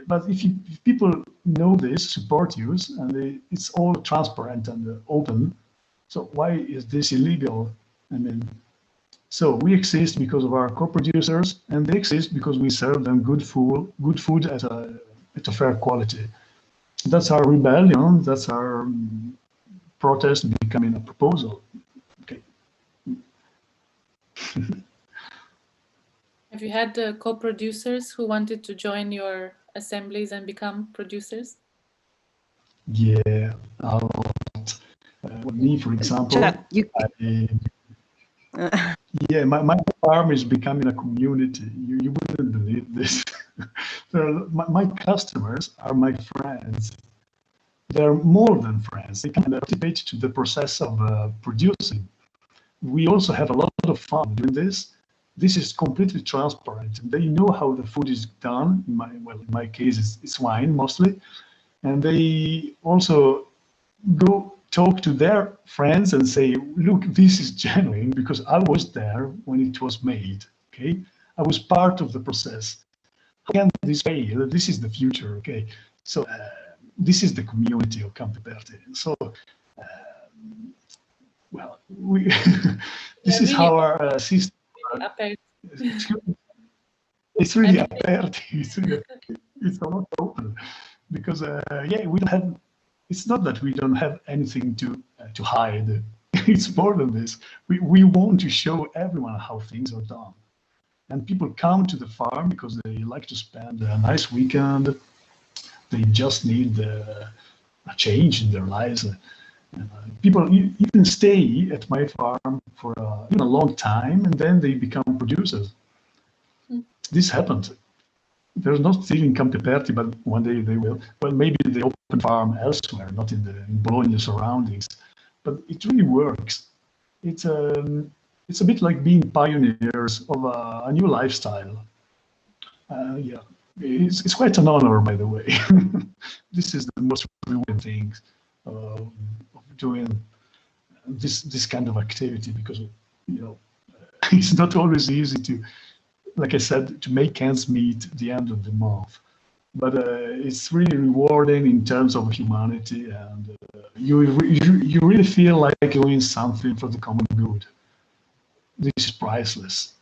But if people know this, support you, and it's all transparent and open, so why is this illegal? I mean, so we exist because of our co-producers, and they exist because we serve them good food at a fair quality. That's our rebellion. That's our protest becoming a proposal. Okay. Have you had co-producers who wanted to join your assemblies and become producers? Yeah, a lot. Me, for example, yeah, my farm is becoming a community. You wouldn't believe this. My customers are my friends. They're more than friends. They can participate to the process of producing. We also have a lot of fun doing this. This is completely transparent. They know how the food is done. In my case, it's wine mostly. And they also go talk to their friends and say, look, this is genuine because I was there when it was made, okay? I was part of the process. How can this fail? This is the future, okay? So this is the community of Campi Aperti. So, well, this is how our system. It's really aperti. It's not open because yeah, we don't have. It's not that we don't have anything to hide. It's more than this. We want to show everyone how things are done, and people come to the farm because they like to spend a nice weekend. They just need a change in their lives. People even stay at my farm for even a long time, and then they become producers. This happened. There's not still in Campi Aperti, but one day they will. Well, maybe they open farm elsewhere, not in Bologna surroundings. But it really works. It's a bit like being pioneers of a new lifestyle. Yeah, it's quite an honor, by the way. This is the most rewarding thing of doing this kind of activity because it's not always easy to. Like I said, to make ends meet at the end of the month. But it's really rewarding in terms of humanity, and you really feel like doing something for the common good. This is priceless.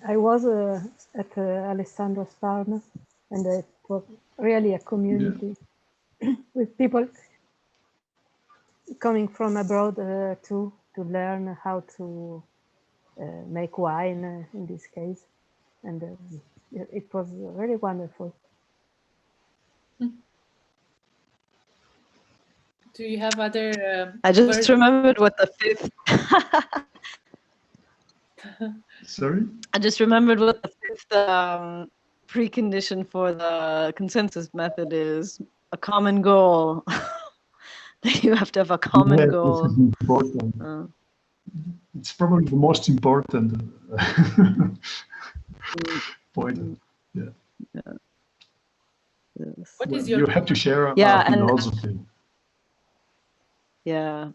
I was at Alessandro's farm, and it was really a community with people coming from abroad too, to learn how to make wine in this case, and it was really wonderful. Do you have other? I just remembered what the fifth. Sorry? I just remembered what the fifth precondition for the consensus method is: a common goal. You have to have a common goal. This is important. It's probably the most important point. Yeah. Yes. What is your? You have to share our philosophy. Yeah.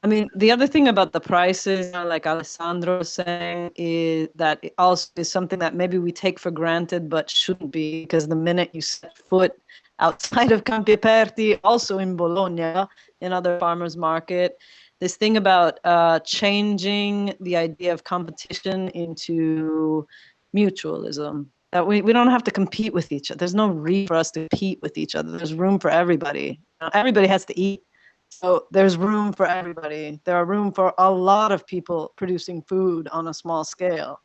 I mean, the other thing about the prices, like Alessandro was saying, is that it also is something that maybe we take for granted, but shouldn't be, because the minute you set foot outside of Campi Aperti, also in Bologna, in other farmers market, this thing about changing the idea of competition into mutualism, that we don't have to compete with each other. There's no reason for us to compete with each other. There's room for everybody. Everybody has to eat. So there's room for everybody. There are room for a lot of people producing food on a small scale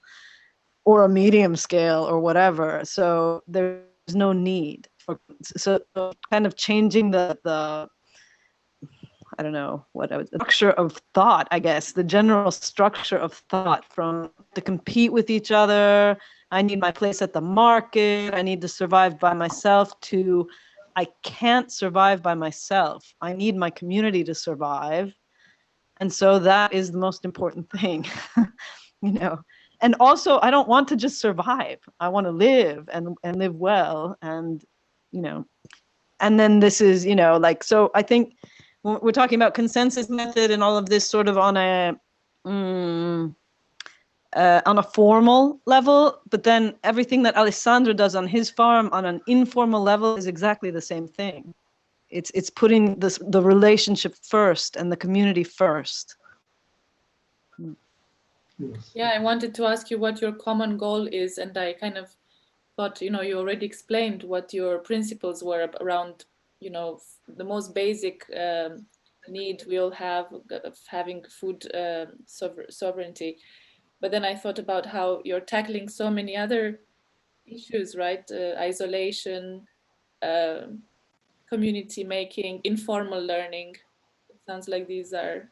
or a medium scale or whatever. So there's no need for, so kind of changing the I don't know what I was, structure of thought, I guess, the general structure of thought from to compete with each other. I need my place at the market. I need to survive by myself to I can't survive by myself. I need my community to survive. And so that is the most important thing, And also, I don't want to just survive. I want to live and live well. And, and then this is, you know, like, so I think when we're talking about consensus method and all of this sort of on a formal level, but then everything that Alessandro does on his farm on an informal level is exactly the same thing. It's putting the relationship first and the community first. Yes. Yeah, I wanted to ask you what your common goal is, and I kind of thought, you know, you already explained what your principles were around, you know, the most basic need we all have of having food sovereignty. But then I thought about how you're tackling so many other issues, right? Isolation, community making, informal learning. It sounds like these are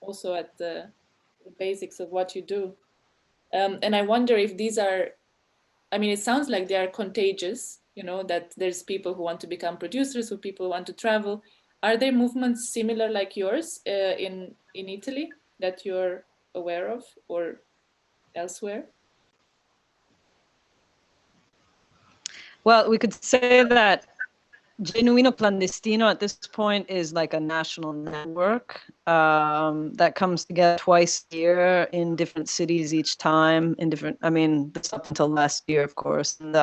also at the basics of what you do. And I wonder if these are, I mean, it sounds like they are contagious, you know, that there's people who want to become producers, who people want to travel. Are there movements similar like yours in Italy that you're aware of or elsewhere? Well, we could say that Genuino Clandestino at this point is like a national network that comes together twice a year in different cities each time, in different, I mean, this up until last year, of course. And,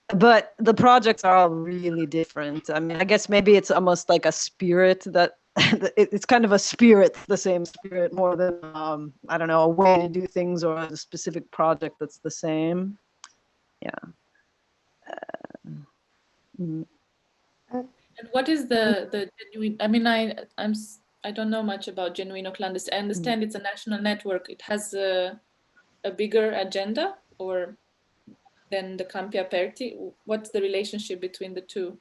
but the projects are all really different. I mean, I guess maybe it's almost like a spirit that it's kind of a spirit, the same spirit, more than, I don't know, a way to do things or a specific project that's the same. Yeah. And what is the genuine? I mean, I don't know much about Genuino Clandestino. I understand it's a national network. It has a bigger agenda, or than the Campi Aperti. What's the relationship between the two?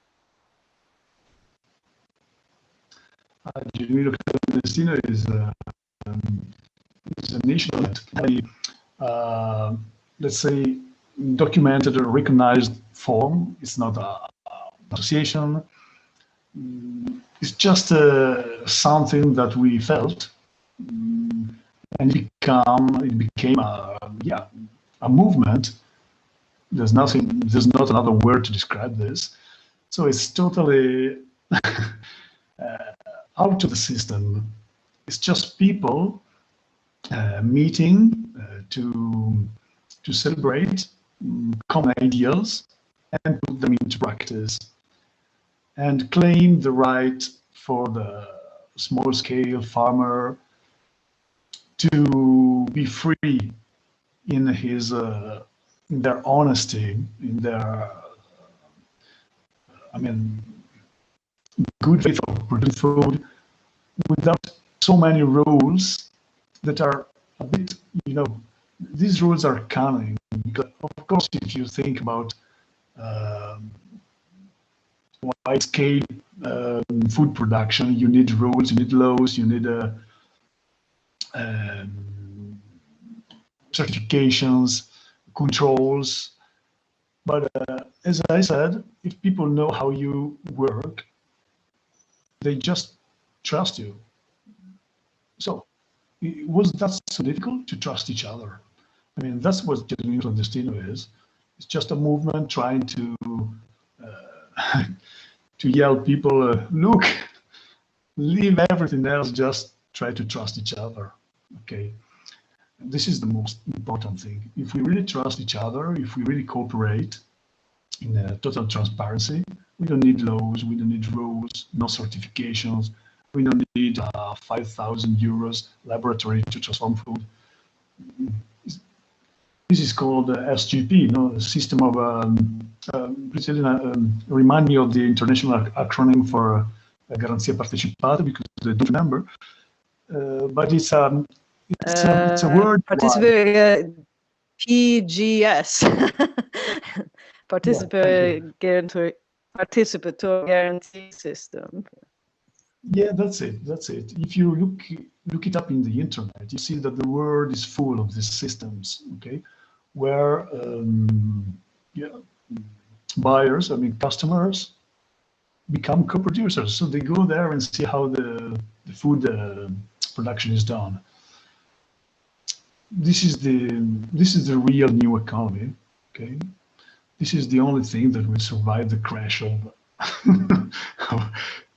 Genuino Clandestino is a national network. Let's say documented or recognized form. It's not an association. It's just something that we felt, and it became a movement. There's not another word to describe this. So it's totally out of the system. It's just people meeting to celebrate common ideals and put them into practice, and claim the right for the small-scale farmer to be free in their honesty, in their, good faith of producing food, without so many rules that are a bit, these rules are coming. Of course, if you think about wide-scale food production, you need rules, you need laws, you need certifications, controls. But as I said, if people know how you work, they just trust you. So was that so difficult to trust each other? I mean, that's what Genuino Clandestino is. It's just a movement trying to to yell people, look, leave everything else, just try to trust each other. Okay, this is the most important thing. If we really trust each other, if we really cooperate in total transparency, we don't need laws, we don't need rules, no certifications, we don't need 5,000 euros laboratory to transform food. This is called SGP, the system of, remind me of the international acronym for Garanzia Partecipata, because I don't remember. But it's a word. PGS. Participatory Guarantee System. Yeah, that's it. If you look it up in the internet, you see that the world is full of these systems, okay, where buyers, customers, become co-producers. So they go there and see how the food production is done. This is the real new economy, okay. This is the only thing that will survive the crash of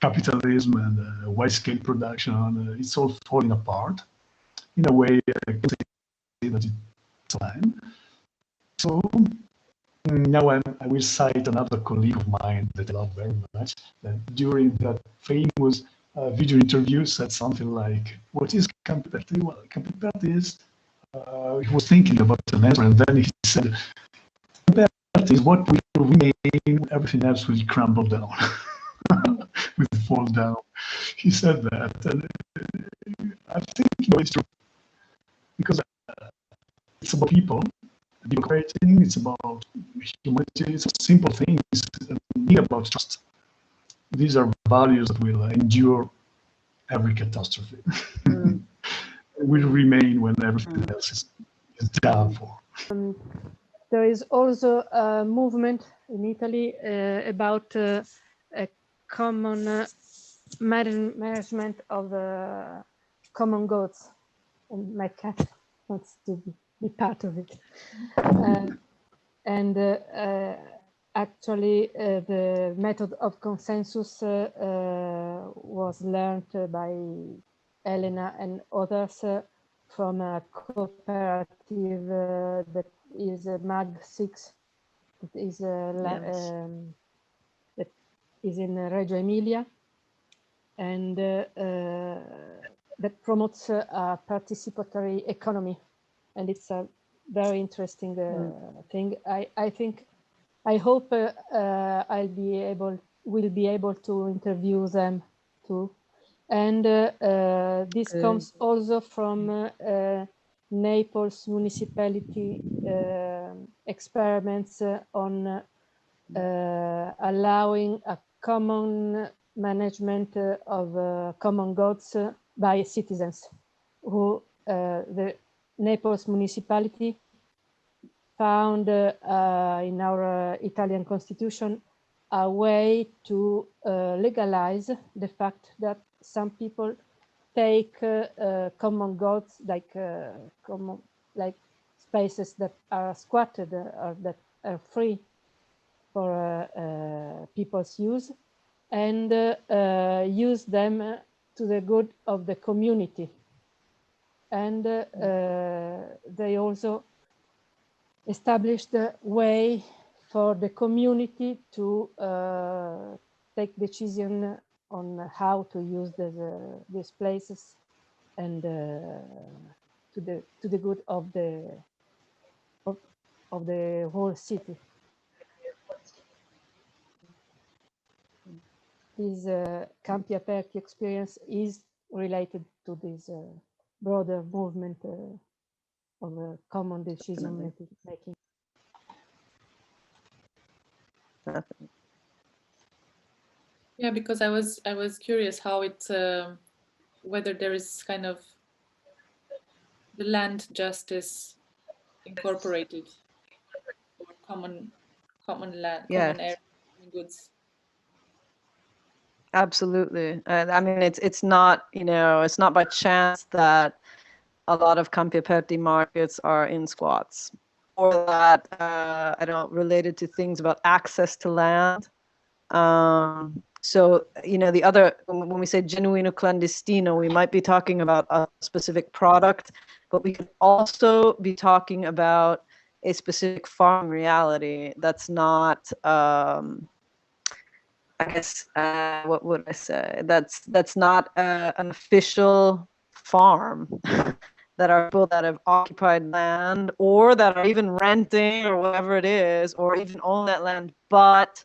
capitalism and wide-scale production, it's all falling apart. In a way, I can say that it's time. So now I will cite another colleague of mine that I love very much, that during that famous video interview said something like, what is Campi Aperti? Well, Campi Aperti is, he was thinking about an answer, and then he said, Campi Aperti is what will remain, everything else will crumble down, will fall down. He said that, and I think it's true, because it's about people, creating, it's about humanity, it's simple things, it's about trust. These are values that will endure every catastrophe. Will remain when everything else is done for. There is also a movement in Italy about a common management of the common goods, and my cat wants to be part of it. Actually, the method of consensus was learned by Elena and others from a cooperative that is MAG6, that is that is in Reggio Emilia, and that promotes a participatory economy, and it's a very interesting thing. I hope will be able to interview them too. And this comes also from Naples municipality experiments on allowing a common management of common goods by citizens, who the Naples municipality found in our Italian constitution a way to legalize the fact that some people take common goods like spaces that are squatted or that are free for people's use, and use them to the good of the community. And they also established a way for the community to take decision on how to use these places, and to the good of the whole city. This Campi Aperti experience is related to this broader movement of common decision making. Yeah, because I was curious how it whether there is kind of the land justice incorporated, or common land, common area, common goods. Absolutely. I mean, it's not, it's not by chance that a lot of Campi Aperti markets are in squats, or that I don't, related to things about access to land. So, the other, when we say genuino clandestino, we might be talking about a specific product, but we could also be talking about a specific farm reality that's not, I guess, what would I say? That's not an official farm. That are people that have occupied land, or that are even renting, or whatever it is, or even own that land, but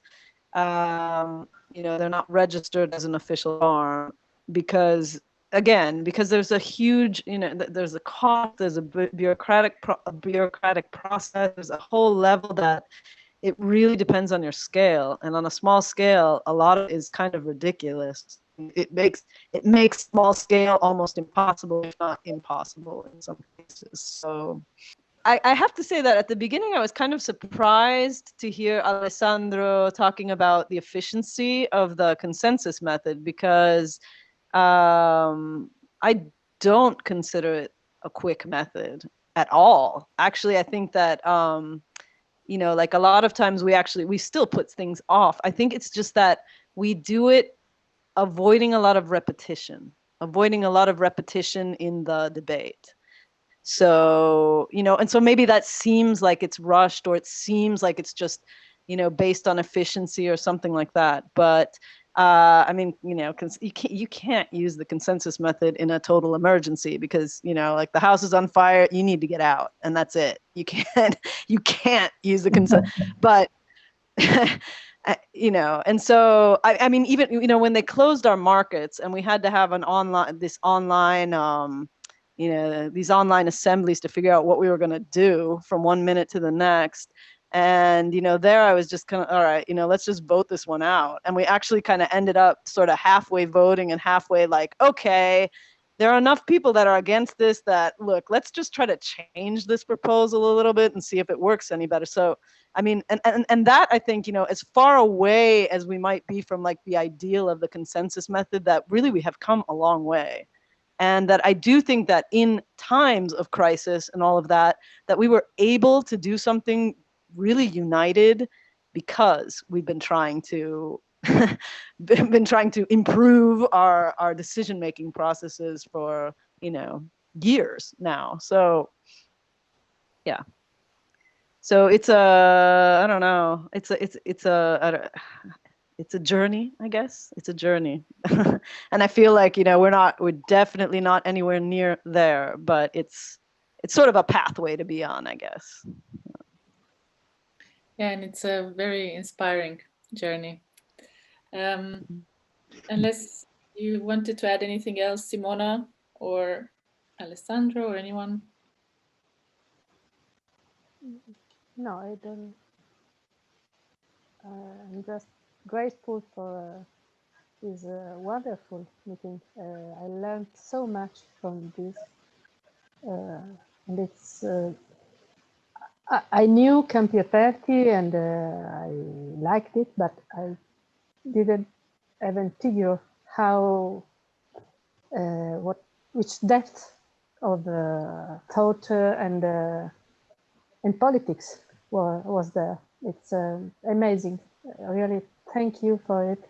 they're not registered as an official farm, because there's a huge, there's a cost, there's a bureaucratic process, there's a whole level that it really depends on your scale, and on a small scale, a lot of it is kind of ridiculous. It makes small scale almost impossible, if not impossible in some cases. So I have to say that at the beginning, I was kind of surprised to hear Alessandro talking about the efficiency of the consensus method, because I don't consider it a quick method at all. Actually, I think that you know, like a lot of times we still put things off. I think it's just that we do it avoiding a lot of repetition in the debate. So, you know, and so maybe that seems like it's rushed, or it seems like it's just, you know, based on efficiency or something like that. But I mean, you know, you can't use the consensus method in a total emergency, because, you know, like the house is on fire, you need to get out, and that's it. You can't use the consensus. But you know, and so I mean, even, you know, when they closed our markets and we had to have these online assemblies to figure out what we were going to do from one minute to the next. And, you know, there I was just kind of, all right, you know, let's just vote this one out. And we actually kind of ended up sort of halfway voting and halfway like, okay, there are enough people that are against this that, look, let's just try to change this proposal a little bit and see if it works any better. So, I mean, and that, I think, you know, as far away as we might be from like the ideal of the consensus method, that really we have come a long way. And that I do think that in times of crisis and all of that, that we were able to do something really united because we've been trying to improve our decision-making processes for, you know, years now. So yeah. So it's I don't know. It's a journey, I guess. It's a journey. And I feel like, you know, we're definitely not anywhere near there, but it's sort of a pathway to be on, I guess. Yeah, and it's a very inspiring journey. Unless you wanted to add anything else, Simona or Alessandro or anyone? No, I don't. I'm just grateful for this wonderful meeting. I learned so much from this, and it's. I knew Campi Aperti and I liked it, but I didn't even figure how which depth of thought and politics was there. It's amazing. Really, thank you for it.